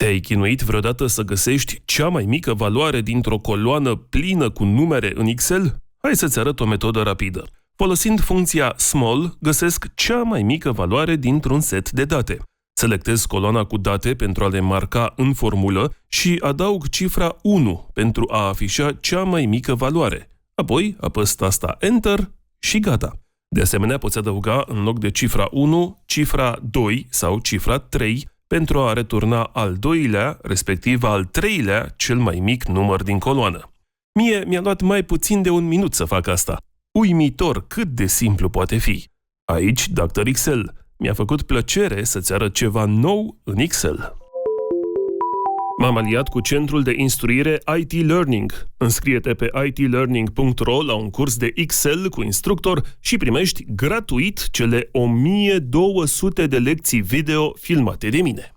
Te-ai chinuit vreodată să găsești cea mai mică valoare dintr-o coloană plină cu numere în Excel? Hai să-ți arăt o metodă rapidă. Folosind funcția small, găsesc cea mai mică valoare dintr-un set de date. Selectez coloana cu date pentru a le marca în formulă și adaug cifra 1 pentru a afișa cea mai mică valoare. Apoi apăs tasta Enter și gata. De asemenea, poți adăuga în loc de cifra 1, cifra 2 sau cifra 3 pentru a returna al doilea, respectiv al treilea, cel mai mic număr din coloană. Mie mi-a luat mai puțin de un minut să fac asta. Uimitor cât de simplu poate fi. Aici, Dr. Excel. Mi-a făcut plăcere să-ți arăt ceva nou în Excel. M-am aliat cu Centrul de Instruire IT Learning. Înscrie-te pe itlearning.ro la un curs de Excel cu instructor și primești gratuit cele 1200 de lecții video filmate de mine.